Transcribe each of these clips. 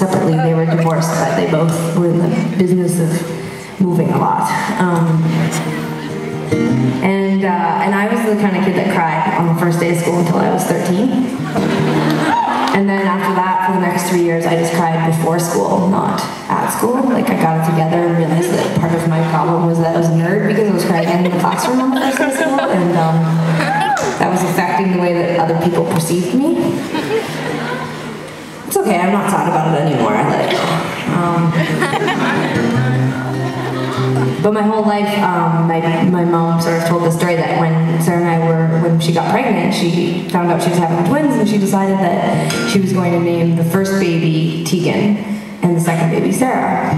separately. They were divorced, but they both were in the business of moving a lot. And I was the kind of kid that cried on the first day of school until I was 13. And then after that, for the next 3 years, I just cried before school, not at school. Like, I got it together and realized that part of my problem was that I was a nerd because I was crying in the classroom on the first day of school, and that was affecting the way that other people perceived me. It's okay, I'm not sad about it anymore. I let it go. But my whole life, my mom sort of told the story that when Sara and I when she got pregnant, she found out she was having twins, and she decided that she was going to name the first baby Tegan and the second baby Sara.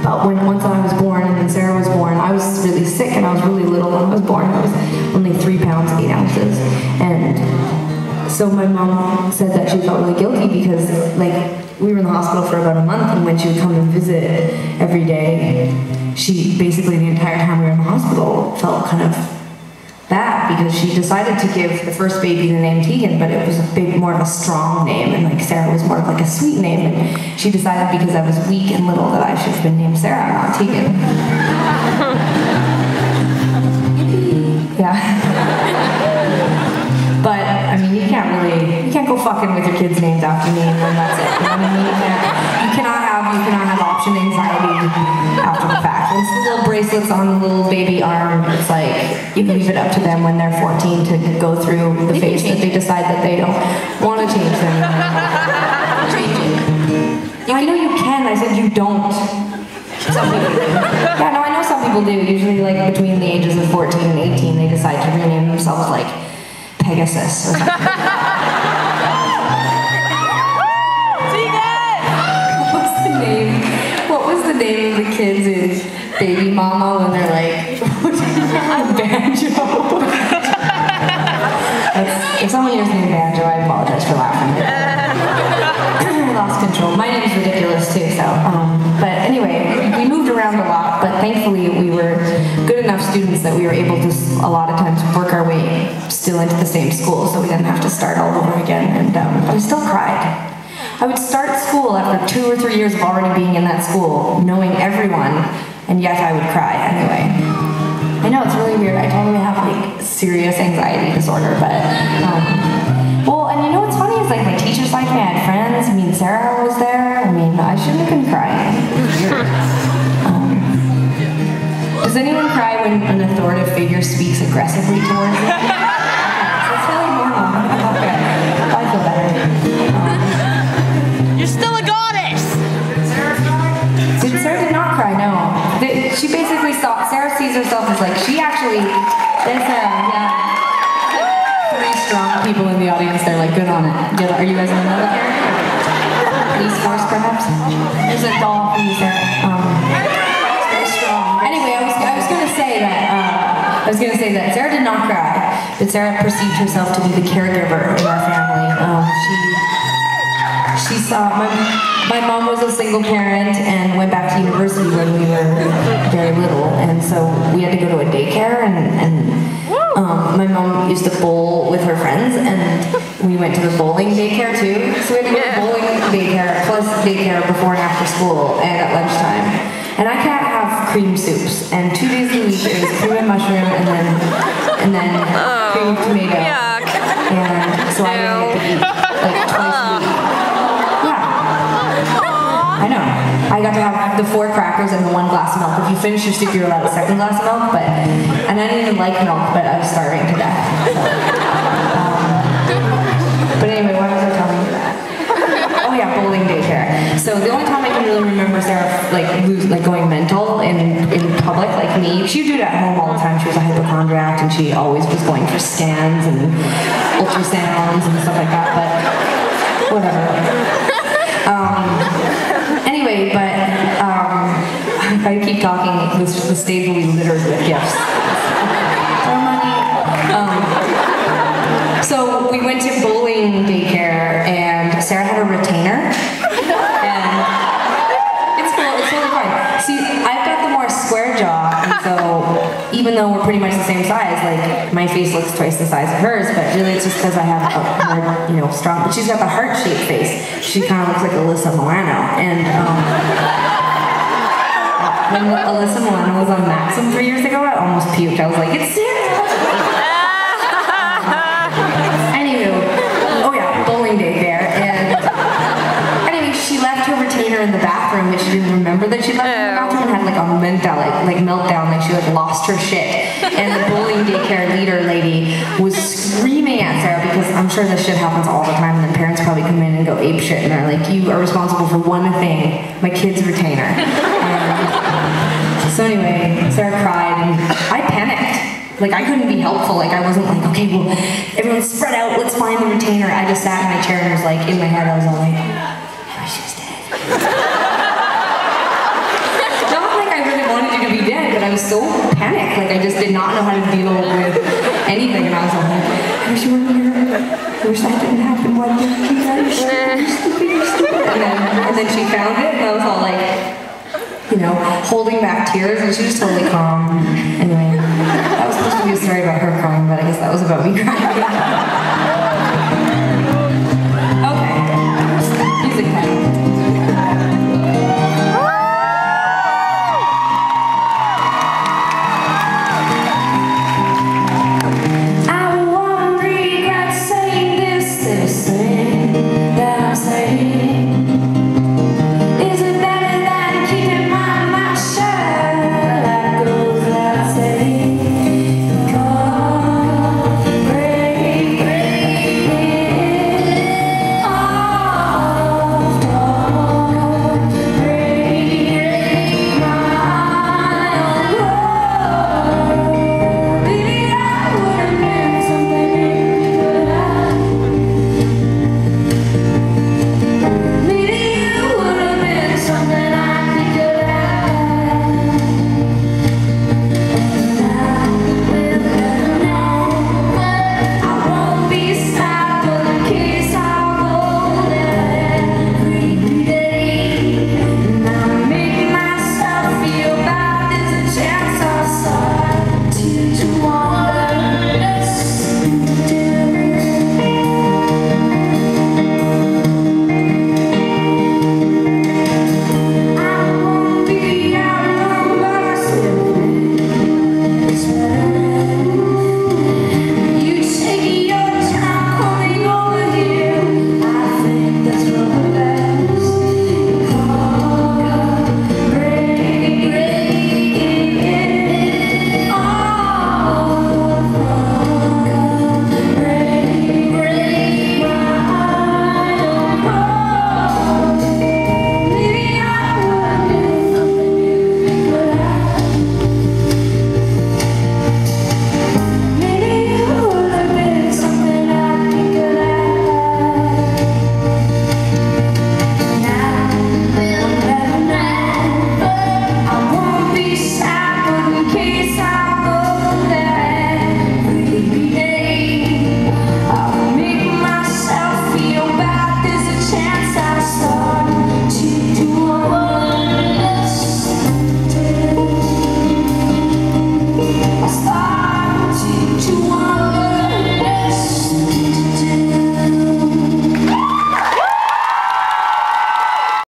But once I was born and then Sara was born, I was really sick and I was really little when I was born. I was only 3 pounds, 8 ounces. And so my mom said that she felt really guilty because, like, we were in the hospital for about a month, and when she would come and visit every day, she basically the entire time we were in the hospital felt kind of bad because she decided to give the first baby the name Tegan, but it was more of a strong name, and like Sara was more of like a sweet name, and she decided because I was weak and little that I should have been named Sara, not Tegan. Yeah. But, I mean, you can't go fucking with your kids' names after me, and then that's it. You know what I mean? You cannot have option anxiety after the fact. It's the little bracelets on the little baby arm. It's like, you leave it up to them when they're 14 to go through the phase that they decide that they don't want to change them. I know you can, I said you don't. Some people do. Yeah, no, I know some people do. Usually, like, between the ages of 14 and 18, they decide to rename themselves, like, Pegasus or something. What was the name of the kids in Baby Mama when they're like, Banjo? If someone hears me Banjo, I apologize for laughing. I lost control. My name is ridiculous too, so, but anyway, we moved around a lot, but thankfully we were good enough students that we were able to, a lot of times, work our way still into the same school, so we didn't have to start all over again, and but I still cried. I would start school after 2 or 3 years of already being in that school, knowing everyone, and yet I would cry anyway. I know, it's really weird. I totally have, like, serious anxiety disorder, but, well, and you know what's funny is, like, my teachers liked me, I had friends, I mean, Sara was there, I mean, I shouldn't have been crying. It was weird. Does anyone cry when an authoritative figure speaks aggressively towards you? That's really normal. Okay, I feel better. You're still a goddess! Sara did not cry, no. She basically Sara sees herself as like, she actually, there's yeah, 3 strong people in the audience, they're like, good on it. Are you guys in the military? Police force, perhaps? There's a doll for you, Sara. Very strong. Anyway, I was gonna say that Sara did not cry, but Sara perceived herself to be the caregiver in our family. She saw, my mom was a single parent and went back to university when we were very little, and so we had to go to a daycare, and my mom used to bowl with her friends, and we went to the bowling daycare too, so we had to go to bowling daycare plus daycare before and after school and at lunchtime. And I can't have cream soups, and 2 days a week it was cream and mushroom and then cream and tomato. Yuck. And so I had to eat like twice a week. I know. I got to have the 4 crackers and the 1 glass of milk. If you finish your soup, you're allowed a 2nd glass of milk, and I didn't even like milk, but I was starving to death. So, but anyway, why was I telling you that? Oh yeah, bowling daycare. So the only time I can really remember Sara going mental in public, like me, she would do it at home all the time. She was a hypochondriac, and she always was going for scans and ultrasounds and stuff like that, but whatever. Anyway, but if I keep talking, the stage will be littered with gifts. So we went to bowling daycare, and Sara had a retainer, and it's cool, it's totally fine. See, I've got the more square jaw, and so even though we're pretty much the same size, like, my face looks twice the size of hers, but really it's just because I have a more, you know, strong, but she's got the heart-shaped face. She kind of looks like Alyssa Milano. And when Alyssa Milano was on Maxim 3 years ago, I almost puked. I was like, it's Sara! Anywho, oh yeah, bowling day there, and anyway, she left her retainer in the bathroom, but she didn't remember that she left it in the bathroom and had like a meltdown, like she like lost her shit. And the bowling daycare leader lady was screaming at Sara, because I'm sure this shit happens all the time, and then parents probably come in and go ape shit, and they're like, you are responsible for one thing, my kid's retainer. So anyway, Sara cried, and I panicked. Like, I couldn't be helpful. Like, I wasn't like, okay, well, everyone spread out, let's find the retainer. I just sat in my chair and was like, in my head, I was all like, I wish she was dead. Not like I really wanted you to be dead, but I was so panicked. Like, I just did not know how to deal with anything. And I was all like, I wish you weren't here. I wish that didn't happen. Why did you keep that? You're stupid. And then she found it, and I was all like, you know, holding back tears, and she was totally calm. Anyway, that was supposed to be a story about her crying, but I guess that was about me crying.